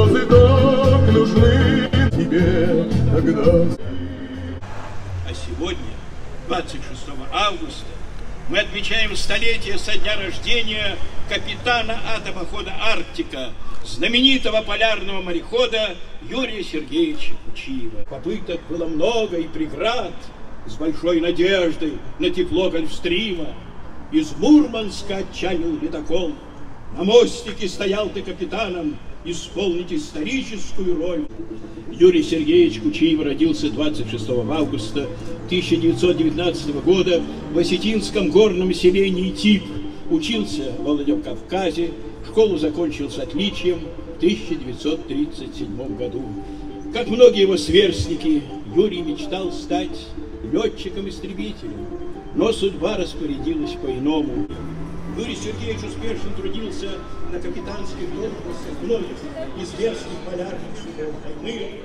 слезы так нужны тебе тогда. А сегодня, 26 августа, мы отмечаем столетие со дня рождения капитана атомохода «Арктика», знаменитого полярного морехода Юрия Сергеевича Кучиева. Попыток было много и преград, с большой надеждой на тепло Гольфстрима. Из Мурманска отчалил ледокол. На мостике стоял ты капитаном исполнить историческую роль. Юрий Сергеевич Кучиев родился 26 августа 1919 года в осетинском горном селении Тип. Учился в Владикавказе, школу закончил с отличием в 1937 году. Как многие его сверстники, Юрий мечтал стать летчиком-истребителем, но судьба распорядилась по-иному. Юрий Сергеевич успешно трудился на капитанских должностях многих известных полярных судов войны.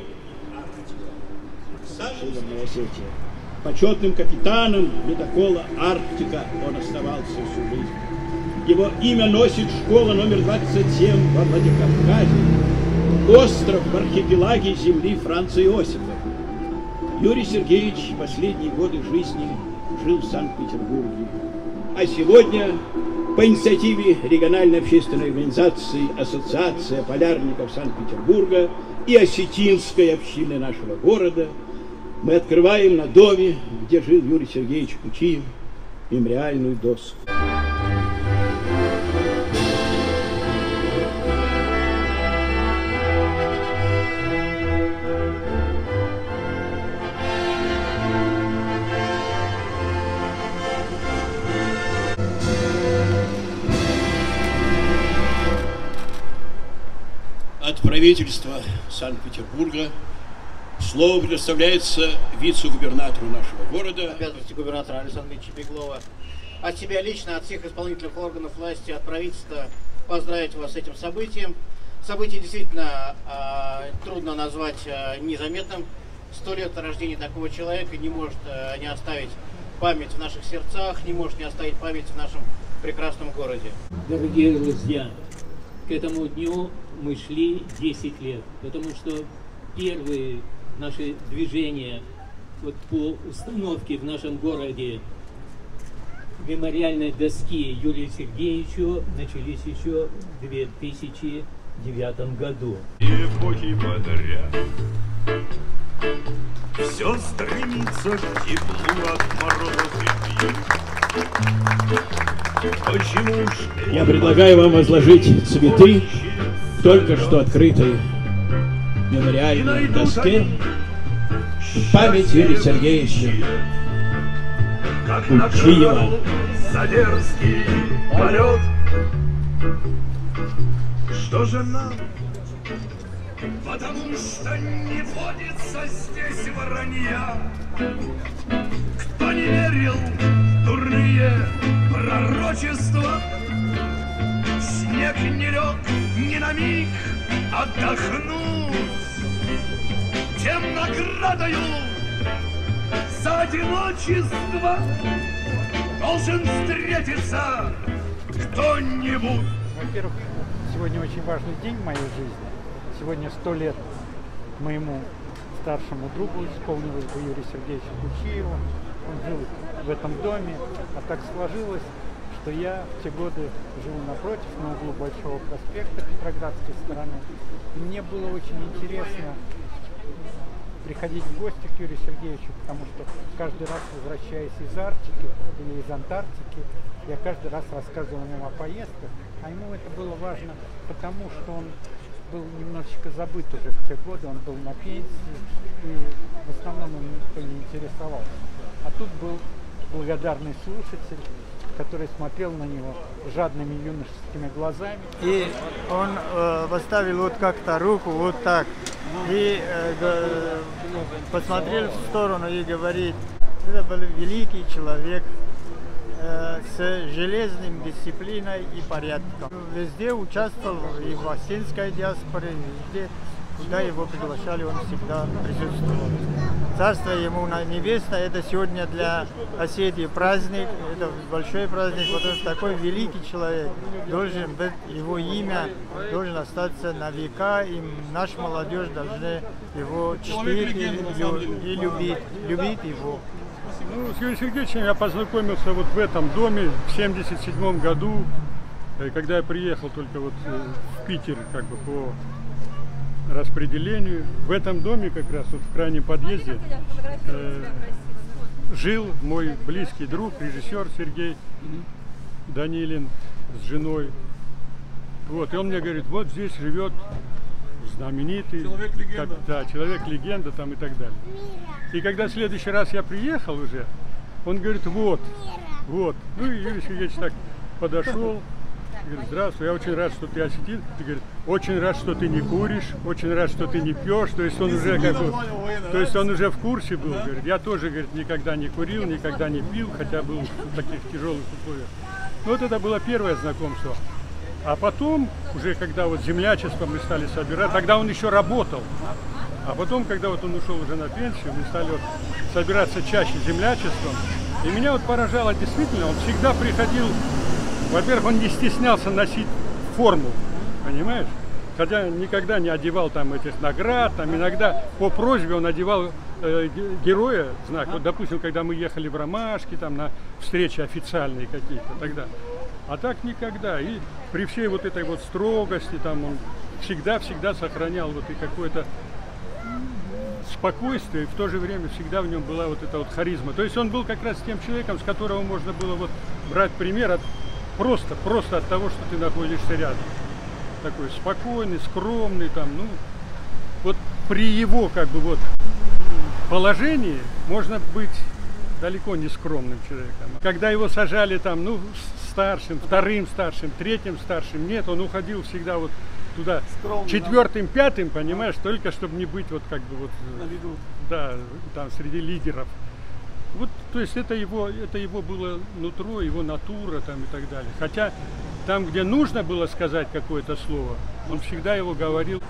Почетным капитаном ледокола «Арктика» он оставался всю жизнь. Его имя носит школа номер 27 во Владикавказе, остров в архипелаге земли Франца Иосифа. Юрий Сергеевич последние годы жизни жил в Санкт-Петербурге. А сегодня по инициативе региональной общественной организации Ассоциация полярников Санкт-Петербурга и осетинской общины нашего города мы открываем на доме, где жил Юрий Сергеевич Кучиев, мемориальную доску. От правительства Санкт-Петербурга слово предоставляется вице-губернатору нашего города. Обязанности губернатора Александра Ильича Беглова. От себя лично, от всех исполнительных органов власти, от правительства поздравить вас с этим событием. Событие действительно трудно назвать незаметным. 100 лет рождения такого человека не может не оставить память в наших сердцах, не может не оставить память в нашем прекрасном городе. Дорогие друзья, к этому дню мы шли 10 лет, потому что первые наши движения вот по установке в нашем городе мемориальной доски Юрию Сергеевичу начались еще в 2009 году. Эпохи подряд все стремится к теплу от морозов и пьют. Почему ж... Я предлагаю вам возложить цветы к только что открытой мемориальной доске в память Юрия Сергеевича Кучиева. За дерзкий полет. Что же нам? Потому что не водится здесь вранья. Кто не верил в дурные пророчества, снег не лег ни на миг отдохнуть, тем наградою за одиночество должен встретиться кто-нибудь. Во-первых, сегодня очень важный день в моей жизни. Сегодня 100 лет моему старшему другу исполнилось бы, Юрию Сергеевичу Кучиеву. Он жил в этом доме, а так сложилось, что я в те годы жил напротив, на углу Большого проспекта Петроградской стороны. И мне было очень интересно приходить в гости к Юрию Сергеевичу, потому что каждый раз, возвращаясь из Арктики или из Антарктики, я каждый раз рассказывал ему о поездках, а ему это было важно, потому что он был немножечко забыт уже в те годы, он был на пенсии, и в основном им никто не интересовался. А тут был благодарный слушатель, который смотрел на него жадными юношескими глазами. И он поставил вот как-то руку вот так, и посмотрел в сторону и говорит, это был великий человек с железным дисциплиной и порядком. Везде участвовал, и в осетинской диаспоре, везде, куда его приглашали, он всегда присутствовал. Царство ему небесное. Это сегодня для Осетии праздник, это большой праздник, потому что такой великий человек должен быть, его имя должен остаться на века, и наша молодежь должна его чтить и любить его. Ну, с Юрием Сергеевичем я познакомился вот в этом доме в 1977 году, когда я приехал только вот в Питер как бы по распределению. В этом доме как раз вот в крайнем подъезде жил мой близкий друг, режиссер Сергей Данилин с женой. Вот, и он мне говорит, вот здесь живет знаменитый человек-легенда, да, человек-легенда там и так далее. И когда в следующий раз я приехал уже, он говорит, вот. Ну и Юрий Сергеевич так подошел, говорит, здравствуй, я очень рад, что ты осетин. Ты говорит, очень рад, что ты не куришь, очень рад, что ты не пьешь. То есть он уже как бы, то есть он уже в курсе был. Говорит, я тоже, говорит, никогда не курил, никогда не пил, хотя был в таких тяжелых условиях. Ну, вот это было первое знакомство. А потом, уже когда вот землячество мы стали собирать, тогда он еще работал. А потом, когда вот он ушел уже на пенсию, мы стали вот собираться чаще землячеством. И меня вот поражало действительно, он всегда приходил, во-первых, он не стеснялся носить форму, понимаешь? Хотя никогда не одевал там этих наград, там иногда по просьбе он одевал героя, знак. Вот, допустим, когда мы ехали в Ромашки, там на встречи официальные какие-то тогда. А так никогда. И при всей вот этой вот строгости, там он всегда сохранял вот и какое-то спокойствие, и в то же время всегда в нем была вот эта вот харизма. То есть он был как раз тем человеком, с которого можно было вот брать пример от, просто от того, что ты находишься рядом. Такой спокойный, скромный, там, ну, вот при его как бы вот положении можно быть далеко не скромным человеком. Когда его сажали там, ну, старшим, вторым старшим, третьим старшим, нет, он уходил всегда вот туда, скромный, четвертым, пятым, понимаешь, только чтобы не быть вот как бы вот на виду. Да, там среди лидеров. Вот, то есть это его было нутро, его натура там и так далее. Хотя там, где нужно было сказать какое-то слово, он всегда его говорил.